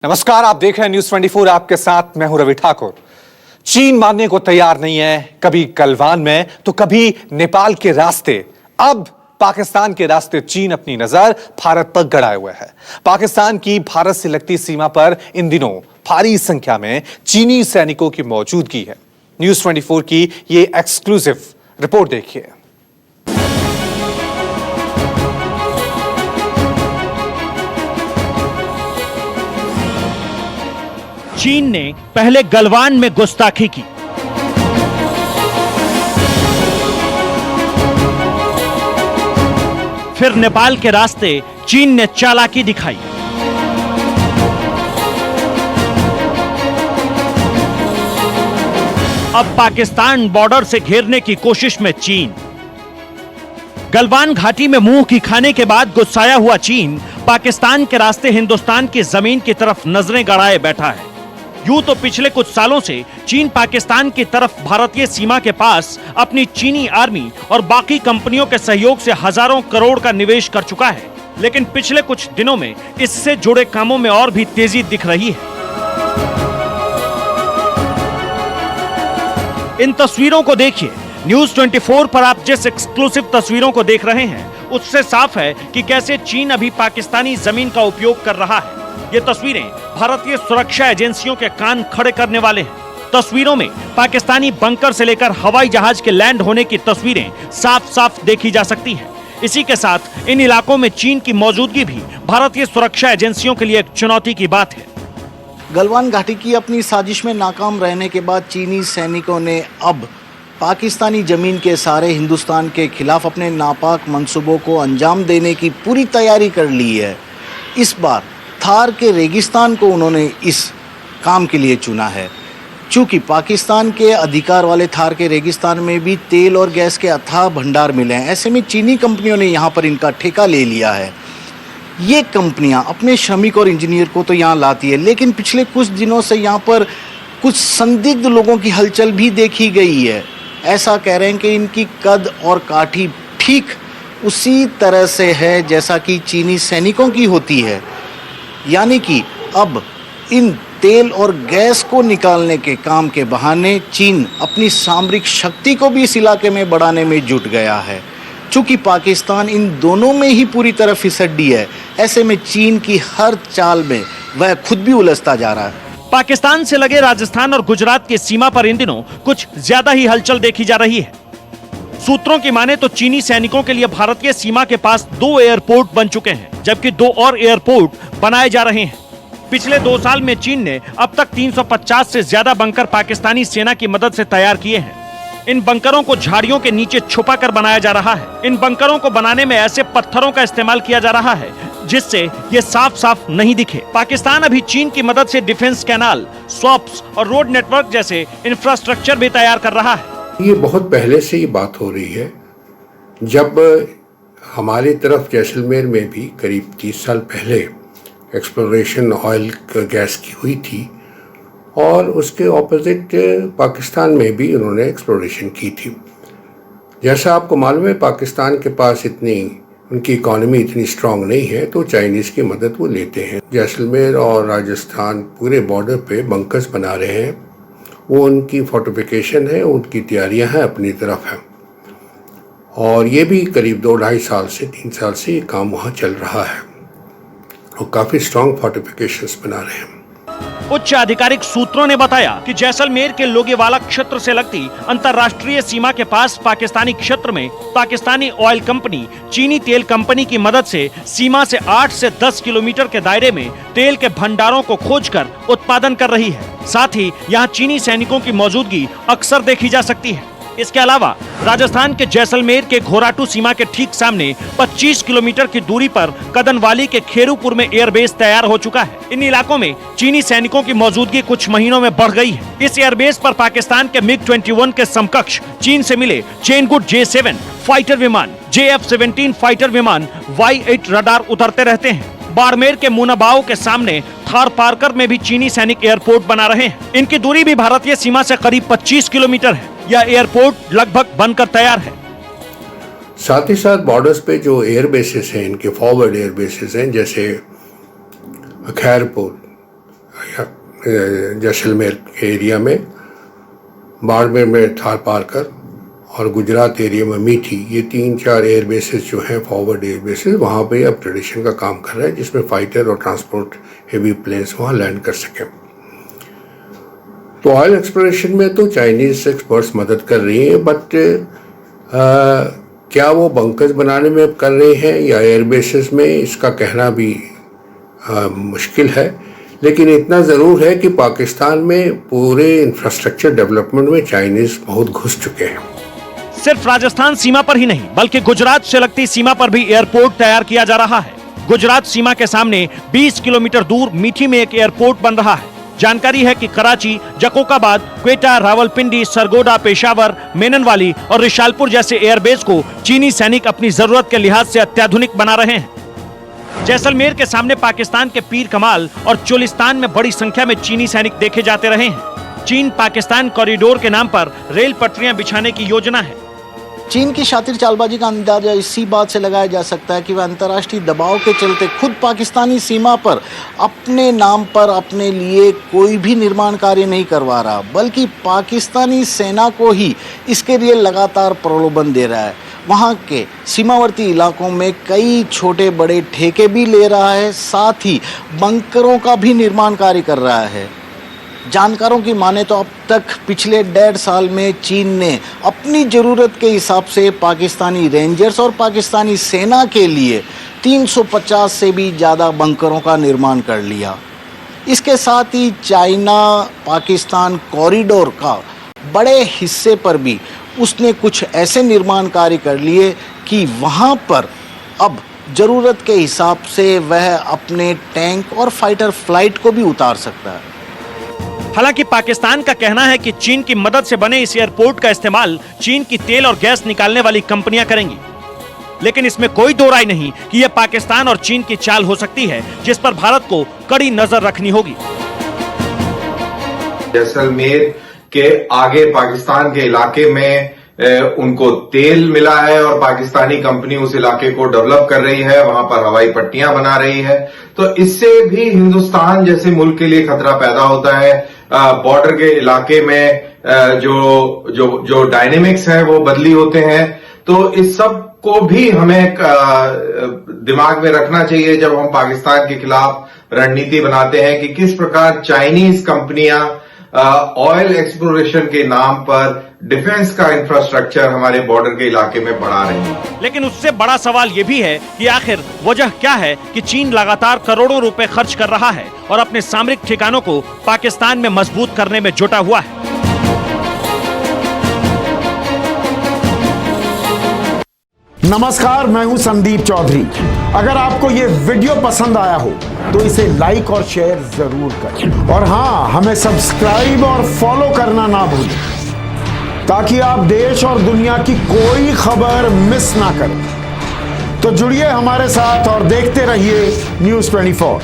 नमस्कार, आप देख रहे हैं न्यूज 24। आपके साथ मैं हूं रवि ठाकुर। चीन मानने को तैयार नहीं है, कभी गलवान में तो कभी नेपाल के रास्ते। अब पाकिस्तान के रास्ते चीन अपनी नजर भारत पर गड़ाए हुए है। पाकिस्तान की भारत से लगती सीमा पर इन दिनों भारी संख्या में चीनी सैनिकों की मौजूदगी है। न्यूज 24 की ये एक्सक्लूसिव रिपोर्ट देखिए। चीन ने पहले गलवान में गुस्ताखी की, फिर नेपाल के रास्ते चीन ने चालाकी दिखाई। अब पाकिस्तान बॉर्डर से घेरने की कोशिश में चीन। गलवान घाटी में मुंह की खाने के बाद गुस्साया हुआ चीन पाकिस्तान के रास्ते हिंदुस्तान की जमीन की तरफ नजरें गड़ाए बैठा है। यूं तो पिछले कुछ सालों से चीन पाकिस्तान की तरफ भारतीय सीमा के पास अपनी चीनी आर्मी और बाकी कंपनियों के सहयोग से हजारों करोड़ का निवेश कर चुका है, लेकिन पिछले कुछ दिनों में इससे जुड़े कामों में और भी तेजी दिख रही है। इन तस्वीरों को देखिए। न्यूज 24 पर आप जिस एक्सक्लूसिव तस्वीरों को देख रहे हैं उससे साफ है कि कैसे चीन अभी पाकिस्तानी जमीन का उपयोग कर रहा है। ये तस्वीरें भारतीय सुरक्षा एजेंसियों के कान खड़े करने वाले हैं। तस्वीरों में पाकिस्तानी बंकर से लेकर हवाई जहाज के लैंड होने की तस्वीरें साफ साफ देखी जा सकती हैं। इसी के साथ इन इलाकों में चीन की मौजूदगी भी भारतीय सुरक्षा एजेंसियों के लिए एक चुनौती की बात है। गलवान घाटी की अपनी साजिश में नाकाम रहने के बाद चीनी सैनिकों ने अब पाकिस्तानी जमीन के सारे हिंदुस्तान के खिलाफ अपने नापाक मंसूबों को अंजाम देने की पूरी तैयारी कर ली है। इस बार थार के रेगिस्तान को उन्होंने इस काम के लिए चुना है। चूंकि पाकिस्तान के अधिकार वाले थार के रेगिस्तान में भी तेल और गैस के अथाह भंडार मिले हैं। ऐसे में चीनी कंपनियों ने यहाँ पर इनका ठेका ले लिया है। ये कंपनियाँ अपने श्रमिक और इंजीनियर को तो यहाँ लाती है, लेकिन पिछले कुछ दिनों से यहाँ पर कुछ संदिग्ध लोगों की हलचल भी देखी गई है। ऐसा कह रहे हैं कि इनकी कद और काठी ठीक उसी तरह से है जैसा कि चीनी सैनिकों की होती है। यानी कि अब इन तेल और गैस को निकालने के काम के बहाने चीन अपनी सामरिक शक्ति को भी इस इलाके में बढ़ाने में जुट गया है। चूंकि पाकिस्तान इन दोनों में ही पूरी तरह फिसड्डी है, ऐसे में चीन की हर चाल में वह खुद भी उलझता जा रहा है। पाकिस्तान से लगे राजस्थान और गुजरात की सीमा पर इन दिनों कुछ ज्यादा ही हलचल देखी जा रही है। सूत्रों की माने तो चीनी सैनिकों के लिए भारतीय सीमा के पास 2 एयरपोर्ट बन चुके हैं, जबकि 2 और एयरपोर्ट बनाए जा रहे हैं। पिछले 2 साल में चीन ने अब तक 350 से ज्यादा बंकर पाकिस्तानी सेना की मदद से तैयार किए हैं। इन बंकरों को झाड़ियों के नीचे छुपा कर बनाया जा रहा है। इन बंकरों को बनाने में ऐसे पत्थरों का इस्तेमाल किया जा रहा है जिससे ये साफ साफ नहीं दिखे। पाकिस्तान अभी चीन की मदद से डिफेंस कैनाल, स्वॉप्स और रोड नेटवर्क जैसे इंफ्रास्ट्रक्चर भी तैयार कर रहा है। ये बहुत पहले से ये बात हो रही है। जब हमारी तरफ जैसलमेर में भी करीब 30 साल पहले एक्सप्लोरेशन ऑयल गैस की हुई थी और उसके ऑपोजिट पाकिस्तान में भी उन्होंने एक्सप्लोरेशन की थी। जैसा आपको मालूम है, पाकिस्तान के पास उनकी इकॉनमी इतनी स्ट्रांग नहीं है, तो चाइनीज़ की मदद वो लेते हैं। जैसलमेर और राजस्थान पूरे बॉर्डर पे बंकर्स बना रहे हैं। वो उनकी फोर्टिफिकेशन है, उनकी तैयारियां हैं, अपनी तरफ है। और ये भी करीब 2-2.5 साल से 3 साल से ये काम वहाँ चल रहा है और काफ़ी स्ट्रांग फोर्टिफिकेशंस बना रहे हैं। उच्च आधिकारिक सूत्रों ने बताया कि जैसलमेर के लोगेवाला क्षेत्र से लगती अंतर्राष्ट्रीय सीमा के पास पाकिस्तानी क्षेत्र में पाकिस्तानी ऑयल कंपनी चीनी तेल कंपनी की मदद से सीमा से 8 से 10 किलोमीटर के दायरे में तेल के भंडारों को खोजकर उत्पादन कर रही है। साथ ही यहाँ चीनी सैनिकों की मौजूदगी अक्सर देखी जा सकती है। इसके अलावा राजस्थान के जैसलमेर के घोराटू सीमा के ठीक सामने 25 किलोमीटर की दूरी पर कदनवाली के खेरूपुर में एयरबेस तैयार हो चुका है। इन इलाकों में चीनी सैनिकों की मौजूदगी कुछ महीनों में बढ़ गई है। इस एयरबेस पर पाकिस्तान के MiG-21 के समकक्ष चीन से मिले चेनगुट J-7 फाइटर विमान, JF-17 फाइटर विमान, Y-8 रडार उतरते रहते हैं। बाड़मेर के मुनाबाओ के सामने थार पार्कर में भी चीनी सैनिक एयरपोर्ट बना रहे हैं। इनकी दूरी भी भारतीय सीमा से करीब 25 किलोमीटर है। यह एयरपोर्ट लगभग बनकर तैयार है। साथ ही साथ बॉर्डर्स पे जो एयर बेसेस हैं, इनके फॉरवर्ड एयर बेसेस हैं, जैसे खैरपुर, जैसलमेर के एरिया में, बाड़मेर में थारपारकर और गुजरात एरिया में मीठी, ये 3-4 एयर बेसेस जो हैं फॉरवर्ड एयर बेसेस, वहाँ पे अब ट्रेडिशन का काम कर रहा है जिसमें फाइटर और ट्रांसपोर्ट हेवी प्लेन्स वहाँ लैंड कर सकें। तो ऑयल एक्सप्लोरेशन में तो चाइनीज एक्सपर्ट्स मदद कर रही हैं, बट क्या वो बंकर्स बनाने में कर रहे हैं या एयर बेसेस में, इसका कहना भी मुश्किल है। लेकिन इतना ज़रूर है कि पाकिस्तान में पूरे इंफ्रास्ट्रक्चर डेवलपमेंट में चाइनीज बहुत घुस चुके हैं। सिर्फ राजस्थान सीमा पर ही नहीं बल्कि गुजरात से लगती सीमा पर भी एयरपोर्ट तैयार किया जा रहा है। गुजरात सीमा के सामने 20 किलोमीटर दूर मीठी में एक एयरपोर्ट बन रहा है। जानकारी है कि कराची, जकोकाबाद, क्वेटा, रावलपिंडी, सरगोडा, पेशावर, मेननवाली और रिशालपुर जैसे एयरबेस को चीनी सैनिक अपनी जरूरत के लिहाज से अत्याधुनिक बना रहे हैं। जैसलमेर के सामने पाकिस्तान के पीर कमाल और चोलिस्तान में बड़ी संख्या में चीनी सैनिक देखे जाते रहे हैं। चीन पाकिस्तान कॉरिडोर के नाम पर रेल पटरियां बिछाने की योजना है। चीन की शातिर चालबाजी का अंदाजा इसी बात से लगाया जा सकता है कि वह अंतर्राष्ट्रीय दबाव के चलते खुद पाकिस्तानी सीमा पर अपने नाम पर अपने लिए कोई भी निर्माण कार्य नहीं करवा रहा, बल्कि पाकिस्तानी सेना को ही इसके लिए लगातार प्रलोभन दे रहा है। वहाँ के सीमावर्ती इलाकों में कई छोटे बड़े ठेके भी ले रहा है, साथ ही बंकरों का भी निर्माण कार्य कर रहा है। जानकारों की माने तो अब तक पिछले 1.5 साल में चीन ने अपनी ज़रूरत के हिसाब से पाकिस्तानी रेंजर्स और पाकिस्तानी सेना के लिए 350 से भी ज़्यादा बंकरों का निर्माण कर लिया। इसके साथ ही चाइना पाकिस्तान कॉरिडोर का बड़े हिस्से पर भी उसने कुछ ऐसे निर्माण कार्य कर लिए कि वहाँ पर अब ज़रूरत के हिसाब से वह अपने टैंक और फाइटर फ्लाइट को भी उतार सकता है। हालांकि पाकिस्तान का कहना है कि चीन की मदद से बने इस एयरपोर्ट का इस्तेमाल चीन की तेल और गैस निकालने वाली कंपनियां करेंगी। लेकिन इसमें कोई दो राय नहीं कि यह पाकिस्तान और चीन की चाल हो सकती है, जिस पर भारत को कड़ी नजर रखनी होगी। जैसलमेर के आगे पाकिस्तान के इलाके में उनको तेल मिला है और पाकिस्तानी कंपनी उस इलाके को डेवलप कर रही है, वहां पर हवाई पट्टियां बना रही है। तो इससे भी हिंदुस्तान जैसे मुल्क के लिए खतरा पैदा होता है। बॉर्डर के इलाके में जो डायनेमिक्स है वो बदली होते हैं। तो इस सब को भी हमें दिमाग में रखना चाहिए जब हम पाकिस्तान के खिलाफ रणनीति बनाते हैं कि किस प्रकार चाइनीज कंपनियां ऑयल एक्सप्लोरेशन के नाम पर डिफेंस का इंफ्रास्ट्रक्चर हमारे बॉर्डर के इलाके में बढ़ा रही है। लेकिन उससे बड़ा सवाल यह भी है कि आखिर वजह क्या है कि चीन लगातार करोड़ों रुपए खर्च कर रहा है और अपने सामरिक ठिकानों को पाकिस्तान में मजबूत करने में जुटा हुआ है। नमस्कार, मैं हूं संदीप चौधरी। अगर आपको ये वीडियो पसंद आया हो तो इसे लाइक और शेयर जरूर करें और हाँ, हमें सब्सक्राइब और फॉलो करना ना भूलें ताकि आप देश और दुनिया की कोई खबर मिस ना करें। तो जुड़िए हमारे साथ और देखते रहिए News 24।